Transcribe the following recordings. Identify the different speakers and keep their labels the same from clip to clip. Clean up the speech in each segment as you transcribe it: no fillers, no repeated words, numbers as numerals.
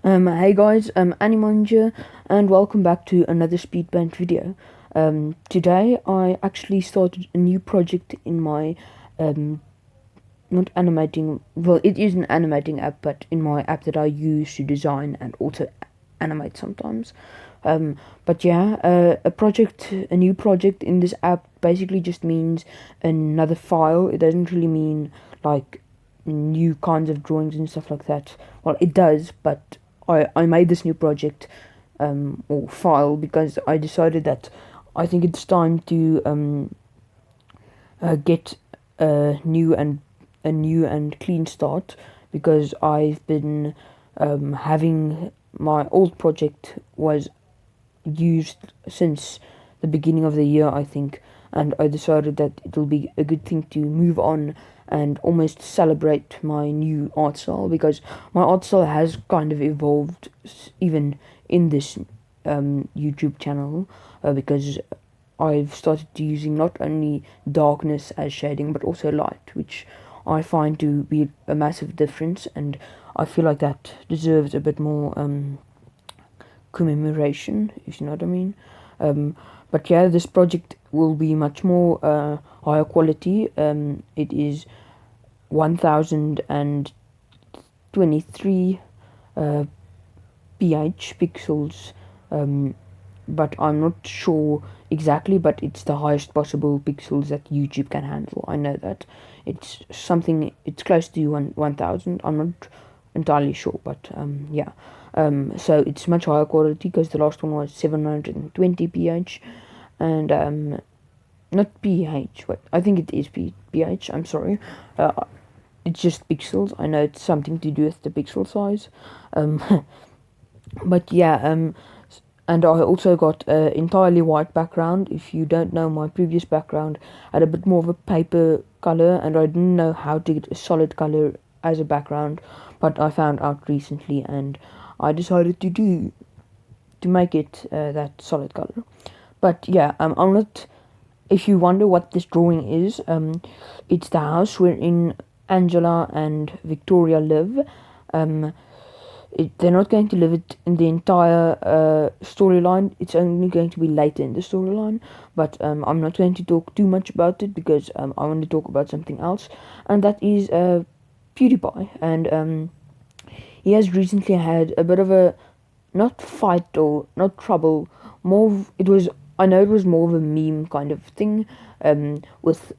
Speaker 1: Hey guys, AniMind here, and welcome back to another speed paint video. Today I actually started a new project in my, not animating, well it is an animating app, but in my app that I use to design and also animate sometimes. But yeah, a new project in this app basically just means another file. It doesn't really mean like new kinds of drawings and stuff like that. Well, it does, but I made this new project or file because I decided that I think it's time to get a new and clean start, because I've been having my old project was used since the beginning of the year, I think, and I decided that it'll be a good thing to move on and almost celebrate my new art style, because my art style has kind of evolved even in this YouTube channel, because I've started using not only darkness as shading but also light, which I find to be a massive difference, and I feel like that deserves a bit more commemoration, if you know what I mean. But yeah, this project will be much more higher quality. It is 1023 pH pixels, but I'm not sure exactly, but it's the highest possible pixels that YouTube can handle. I know that it's something, it's close to 1000. I'm not entirely sure, but yeah. So it's much higher quality because the last one was 720 pH, and not pH, but I think it is pH. I'm sorry. It's just pixels. I know it's something to do with the pixel size. But yeah, and I also got an entirely white background. If you don't know, my previous background had a bit more of a paper color, and I didn't know how to get a solid color as a background, but I found out recently, and I decided to make it that solid color. But yeah, I'm not. If you wonder what this drawing is, it's the house wherein Angela and Victoria live. They're not going to live it in the entire storyline. It's only going to be later in the storyline, but I'm not going to talk too much about it because I want to talk about something else, and that is PewDiePie. And he has recently had a bit of a, not fight or not trouble, I know it was more of a meme kind of thing, with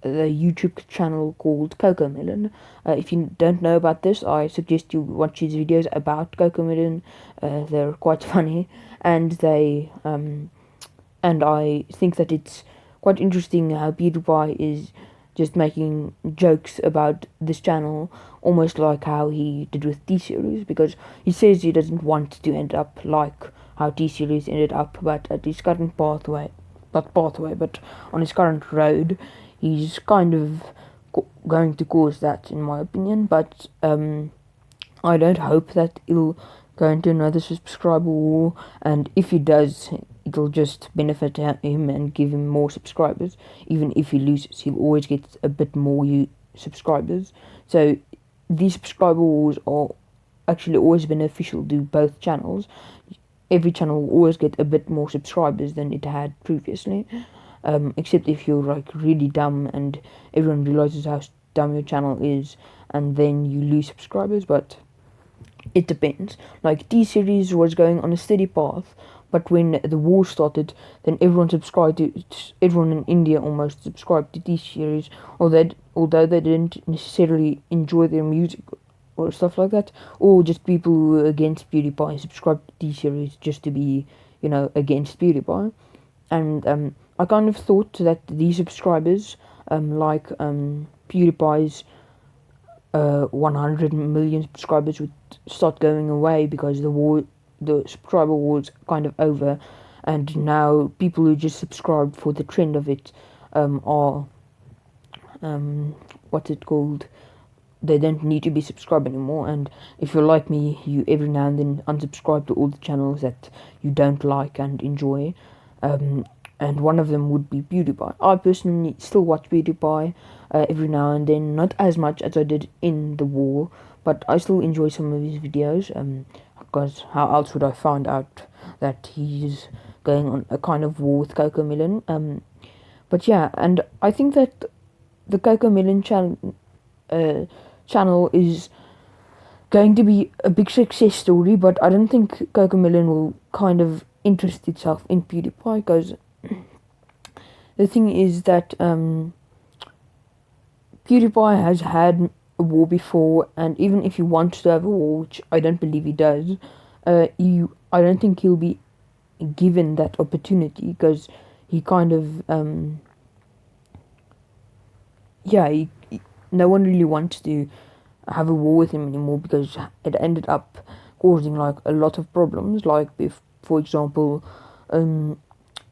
Speaker 1: the YouTube channel called Cocco-Melon. If you don't know about this, I suggest you watch his videos about Cocco-Melon. They're quite funny, and and I think that it's quite interesting how PewDiePie is just making jokes about this channel, almost like how he did with T-Series, because he says he doesn't want to end up like how T-Series ended up, but at his current pathway, not pathway, but on his current road, he's kind of going to cause that, in my opinion. But I don't hope that he'll go into another subscriber war, and if he does, it'll just benefit him and give him more subscribers. Even if he loses, he'll always get a bit more subscribers. So these subscriber wars are actually always beneficial to both channels. Every channel will always get a bit more subscribers than it had previously, except if you're like really dumb and everyone realizes how dumb your channel is, and then you lose subscribers. But it depends. Like T-Series was going on a steady path, but when the war started, then everyone in India almost subscribed to T-Series, although they didn't necessarily enjoy their music or stuff like that, or just people who were against PewDiePie subscribed to T-Series just to be, against PewDiePie. And I kind of thought that these subscribers, like PewDiePie's 100 million subscribers, would start going away because the subscriber war's kind of over, and now people who just subscribe for the trend of it are what's it called? They don't need to be subscribed anymore. And if you're like me, you every now and then unsubscribe to all the channels that you don't like and enjoy. And one of them would be PewDiePie. I personally still watch PewDiePie every now and then, not as much as I did in the war, but I still enjoy some of his videos. because how else would I find out that he's going on a kind of war with Cocco-Melon? But yeah, and I think that the Cocco-Melon channel is going to be a big success story, but I don't think Cocco-Melon will kind of interest itself in PewDiePie, because the thing is that PewDiePie has had a war before, and even if he wants to have a war, which I don't believe he does, I don't think he'll be given that opportunity, because he kind of no one really wants to have a war with him anymore, because it ended up causing like a lot of problems, like if, for example,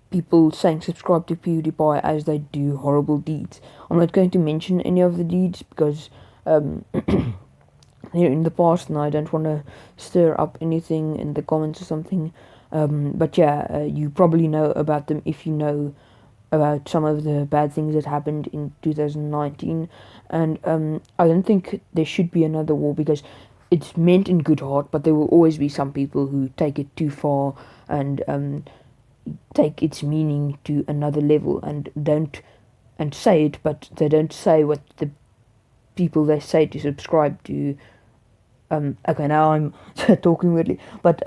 Speaker 1: people saying subscribe to PewDiePie as they do horrible deeds. I'm not going to mention any of the deeds because they're in the past and I don't want to stir up anything in the comments or something. But yeah, you probably know about them if you know about some of the bad things that happened in 2019. And I don't think there should be another war, because it's meant in good heart, but there will always be some people who take it too far and take its meaning to another level and say it, but they don't say what the people they say to subscribe to. Okay, now I'm talking weirdly, but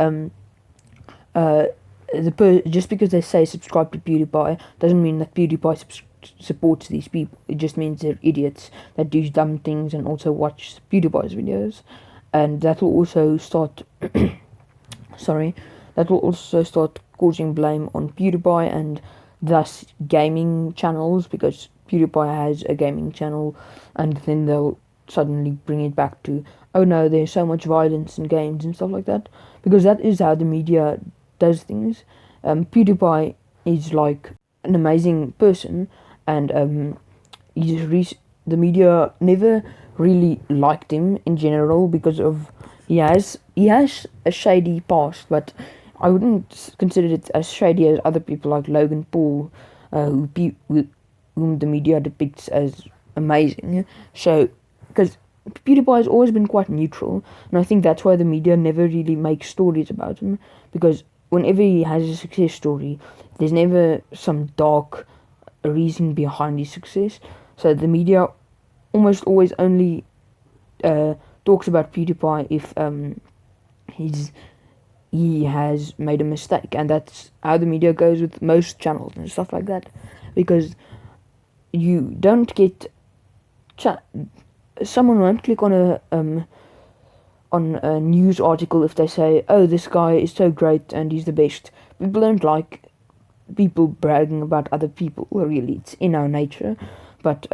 Speaker 1: just because they say subscribe to PewDiePie doesn't mean that PewDiePie supports these people. It just means they're idiots that do dumb things and also watch PewDiePie's videos, and that will also start causing blame on PewDiePie and thus gaming channels, because PewDiePie has a gaming channel, and then they'll suddenly bring it back to, oh no, there's so much violence in games and stuff like that, because that is how the media does things. PewDiePie is like an amazing person, and the media never really liked him in general, because of he has a shady past, but I wouldn't consider it as shady as other people like Logan Paul, whom the media depicts as amazing. So, because PewDiePie has always been quite neutral, and I think that's why the media never really makes stories about him, because whenever he has a success story, there's never some dark reason behind his success. So the media almost always only talks about PewDiePie if he has made a mistake, and that's how the media goes with most channels and stuff like that, because you don't get someone won't click on a news article if they say, oh, this guy is so great and he's the best. People don't like people bragging about other people. Well, really, it's in our nature. But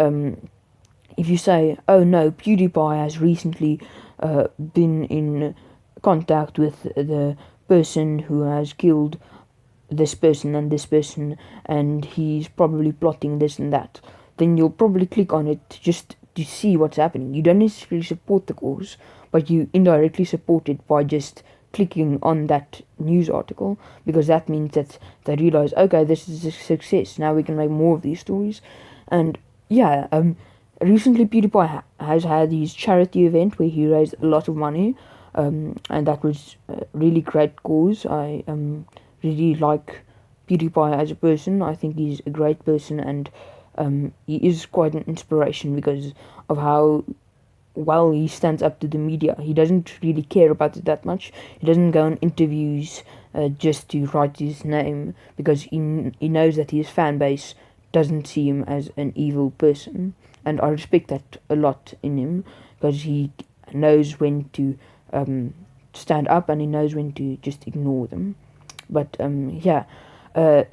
Speaker 1: if you say, oh no, PewDiePie has recently been in contact with the person who has killed this person, and he's probably plotting this and that, then you'll probably click on it just to see what's happening. You don't necessarily support the cause, but you indirectly support it by just clicking on that news article, because that means that they realize, okay, this is a success, now we can make more of these stories. And yeah, recently PewDiePie has had his charity event where he raised a lot of money, and that was a really great cause. I really like PewDiePie as a person. I think he's a great person, and he is quite an inspiration because of how well he stands up to the media. He doesn't really care about it that much. He doesn't go on interviews just to write his name, because he knows that his fan base doesn't see him as an evil person, and I respect that a lot in him, because he knows when to stand up and he knows when to just ignore them. But yeah,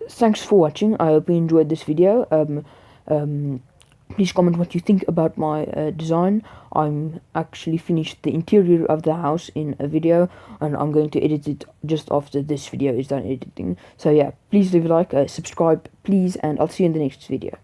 Speaker 1: thanks for watching. I hope you enjoyed this video. Please comment what you think about my design. I'm actually finished the interior of the house in a video, and I'm going to edit it just after this video is done editing. So yeah, please leave a like, subscribe please, and I'll see you in the next video.